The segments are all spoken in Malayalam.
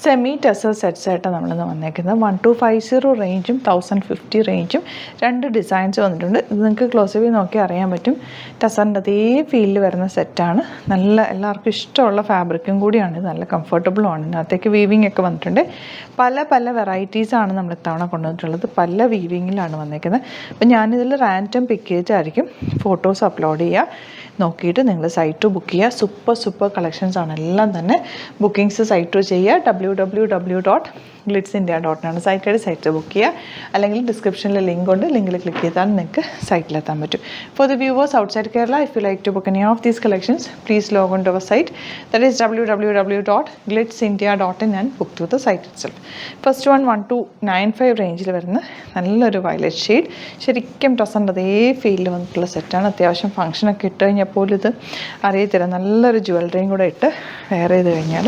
സെമി ടെസർ സെറ്റ്സ് ആയിട്ട് നമ്മളിന്ന് വന്നേക്കുന്നത് 1250 റേഞ്ചും 1050 റേഞ്ചും രണ്ട് ഡിസൈൻസ് വന്നിട്ടുണ്ട്. ഇത് നിങ്ങൾക്ക് ക്ലോസ് വ്യൂ നോക്കി അറിയാൻ പറ്റും. ടെസറിൻ്റെ അതേ ഫീലിൽ വരുന്ന സെറ്റാണ്. നല്ല എല്ലാവർക്കും ഇഷ്ടമുള്ള ഫാബ്രിക്കും കൂടിയാണ്. ഇത് നല്ല കംഫർട്ടബിളുമാണ്. ഇതിനകത്തേക്ക് വീവിങ് ഒക്കെ വന്നിട്ടുണ്ട്. പല വെറൈറ്റീസാണ് നമ്മൾ ഇത്തവണ കൊണ്ടുവന്നിട്ടുള്ളത്. പല വീവിങ്ങിലാണ് വന്നേക്കുന്നത്. അപ്പോൾ ഞാനിതിൽ റാൻഡം പിക്ക് ചെയ്തിട്ടായിരിക്കും ഫോട്ടോസ് അപ്ലോഡ് ചെയ്യുക. നോക്കിയിട്ട് നിങ്ങൾ സൈറ്റ് ബുക്ക് ചെയ്യുക. സൂപ്പർ കളക്ഷൻസ് ആണ് എല്ലാം തന്നെ. ബുക്കിംഗ്സ് സൈറ്റ് ചെയ്യുക. www.glitzindia.in സൈറ്റ് ബുക്ക് ചെയ്യുക. അല്ലെങ്കിൽ ഡിസ്ക്രിപ്ഷനിൽ ലിങ്ക് ഉണ്ട്. ലിങ്കിൽ ക്ലിക്ക് ചെയ്താൽ നിങ്ങൾക്ക് സൈറ്റിലെത്താൻ പറ്റും. For the viewers outside Kerala, if you like to book any of these collections, please log on to our site, that is www.glitzindia.in and book through the site itself. First one 1295 റേഞ്ചിൽ വരുന്ന നല്ലൊരു വയലറ്റ് ഷെയ്ഡ്. ശരിക്കും ടെസറിൻ്റെ അതേ ഫീലിൽ വന്നിട്ടുള്ള സെറ്റാണ്. അത്യാവശ്യം ഫംഗ്ഷനൊക്കെ ഇട്ട് കഴിഞ്ഞാൽ പോലും ഇത് അറിയത്തില്ല. നല്ലൊരു ജ്വല്ലറിയും കൂടെ ഇട്ട് വെയർ ചെയ്ത് കഴിഞ്ഞാൽ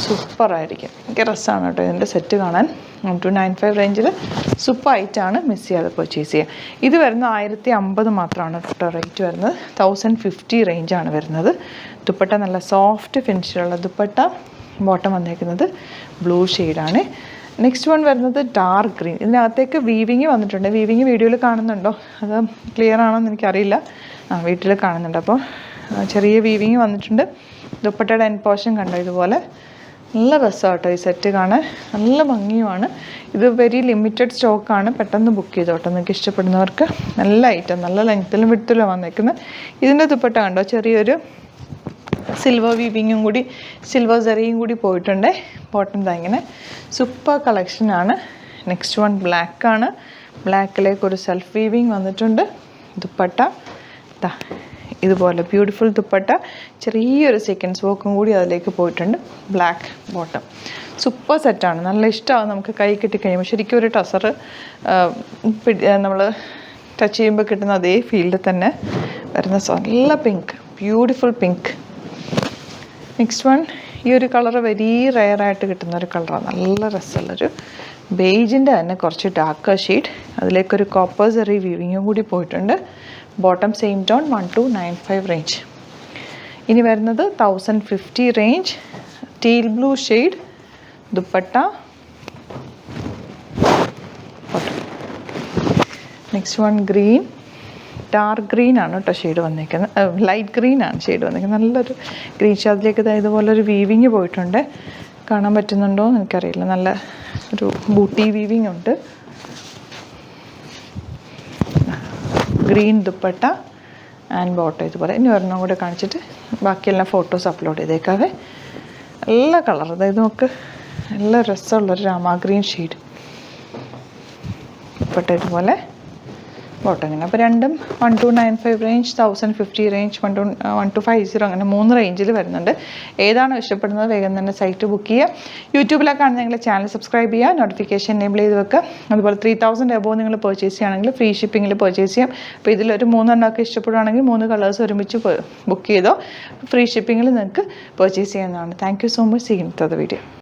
സൂപ്പറായിരിക്കും. എനിക്ക് രസമാണ് കേട്ടോ ഇതിൻ്റെ സെറ്റ് കാണാൻ. 1295 റേഞ്ചിൽ സൂപ്പർ ആയിട്ടാണ്. മിസ് ചെയ്യാതെ പർച്ചേസ് ചെയ്യുക. ഇത് വരുന്നത് 1050 മാത്രമാണ് കേട്ടോ റേറ്റ് വരുന്നത്. 1050 റേഞ്ചാണ് വരുന്നത്. ദുപ്പട്ട നല്ല സോഫ്റ്റ് ഫിനിഷിലുള്ള ദുപ്പട്ട. ബോട്ടം വന്നേക്കുന്നത് ബ്ലൂ ഷെയ്ഡാണ്. നെക്സ്റ്റ് വൺ വരുന്നത് ഡാർക്ക് ഗ്രീൻ. ഇതിനകത്തേക്ക് വീവിങ് വന്നിട്ടുണ്ട്. വീവിങ് വീഡിയോയിൽ കാണുന്നുണ്ടോ? അത് ക്ലിയർ ആണോ എന്ന് എനിക്കറിയില്ല. വീട്ടിൽ കാണുന്നുണ്ട്. അപ്പോൾ ചെറിയ വീവിങ് വന്നിട്ടുണ്ട്. ദുപ്പട്ടയുടെ എൻ പോർഷൻ കണ്ടോ? ഇതുപോലെ നല്ല രസമാണ് കേട്ടോ ഈ സെറ്റ് കാണാൻ. നല്ല ഭംഗിയുമാണ്. ഇത് വെരി ലിമിറ്റഡ് സ്റ്റോക്കാണ്. പെട്ടെന്ന് ബുക്ക് ചെയ്തോട്ടോ നിങ്ങൾക്ക് ഇഷ്ടപ്പെടുന്നവർക്ക്. നല്ല ഐറ്റം, നല്ല ലെങ്ത്തിലും വിഡ്ത്തിലും വന്നേക്കുന്നത്. ഇതിൻ്റെ ദുപ്പട്ട കണ്ടോ? ചെറിയൊരു സിൽവർ വീവിങ്ങും കൂടി, സിൽവർ സെറിയും കൂടി പോയിട്ടുണ്ട്. ബോട്ടം ദാ ഇങ്ങനെ സൂപ്പർ കളക്ഷനാണ്. Next one ബ്ലാക്കാണ്. ബ്ലാക്കിലേക്ക് ഒരു സെൽഫ് വീവിങ് വന്നിട്ടുണ്ട്. ദുപ്പട്ട ദാ ഇതുപോലെ ബ്യൂട്ടിഫുൾ ദുപ്പട്ട. ചെറിയൊരു സീക്വൻസ് വർക്കും കൂടി അതിലേക്ക് പോയിട്ടുണ്ട്. Black bottom. സൂപ്പർ സെറ്റാണ്. നല്ല ഇഷ്ടമാണ് നമുക്ക് കൈ കിട്ടിക്കഴിയുമ്പോൾ. ശരിക്കും ഒരു ടെസർ നമ്മൾ ടച്ച് ചെയ്യുമ്പോൾ കിട്ടുന്ന അതേ ഫീൽഡിൽ തന്നെ വരുന്ന നല്ല pink, beautiful pink. Next one ഈ ഒരു കളർ വെരി റെയറായിട്ട് കിട്ടുന്ന ഒരു കളറാണ്. നല്ല രസമുള്ളൊരു ബേജിൻ്റെ തന്നെ കുറച്ച് ഡാർക്കർ ഷെയ്ഡ്. അതിലേക്കൊരു കോപ്പർ സെറി വീവിങ്ങും കൂടി പോയിട്ടുണ്ട്. Bottom same tone 1295 range. ഇനി വരുന്നത് 1050 range. Teal blue shade dupatta. Next one green. Dark green ആണ് കേട്ടോ ഷെയ്ഡ് വന്നിരിക്കുന്നത്. ലൈറ്റ് ഗ്രീൻ ആണ് ഷെയ്ഡ് വന്നിരിക്കുന്നത്. നല്ലൊരു ഗ്രീൻ ഷാദിലേക്ക് ഇതുപോലൊരു വീവിങ് പോയിട്ടുണ്ട്. കാണാൻ പറ്റുന്നുണ്ടോ എന്ന് എനിക്കറിയില്ല. നല്ല ഒരു ബൂട്ടി വീവിങ് ഉണ്ട്. ഗ്രീൻ ദുപ്പട്ട ആൻഡ് ബോട്ടം ഇതുപോലെ. ഇനി ഒരെണ്ണം കൂടെ കാണിച്ചിട്ട് ബാക്കിയെല്ലാം ഫോട്ടോസ് അപ്ലോഡ് ചെയ്തേക്കാവേ. നല്ല കളർ. അതായത് നമുക്ക് നല്ല രസമുള്ളൊരു രാമ ഗ്രീൻ ഷെയ്ഡ് ദുപ്പട്ട ഇതുപോലെ. ബോട്ടം ഇങ്ങനെ. അപ്പോൾ രണ്ടും 1295 റേഞ്ച്, 1050 റേഞ്ച്, 1250 അങ്ങനെ 3 റേഞ്ചിൽ വരുന്നുണ്ട്. ഏതാണോ ഇഷ്ടപ്പെടുന്നത് വേഗം തന്നെ സൈറ്റ് ബുക്ക് ചെയ്യുക. യൂട്യൂബിലൊക്കെയാണ് നിങ്ങൾ ചാനൽ സബ്സ്ക്രൈബ് ചെയ്യുക. നോട്ടിഫിക്കേഷൻ എനേബിൾ ചെയ്ത് വെക്കുക. അതുപോലെ 3000 എബോവ് നിങ്ങൾ പർച്ചേസ് ചെയ്യുകയാണെങ്കിൽ ഫ്രീ ഷിപ്പിങ്ങിൽ പർച്ചേസ് ചെയ്യാം. അപ്പോൾ ഇതിലൊരു 3 എണ്ണമൊക്കെ ഇഷ്ടപ്പെടുകയാണെങ്കിൽ 3 കളേഴ്സ് ഒരുമിച്ച് ബുക്ക് ചെയ്തോ ഫ്രീ ഷിപ്പിങ്ങിൽ നിങ്ങൾക്ക് പർച്ചേസ് ചെയ്യുന്നതാണ്. Thank you so much. See you in the video.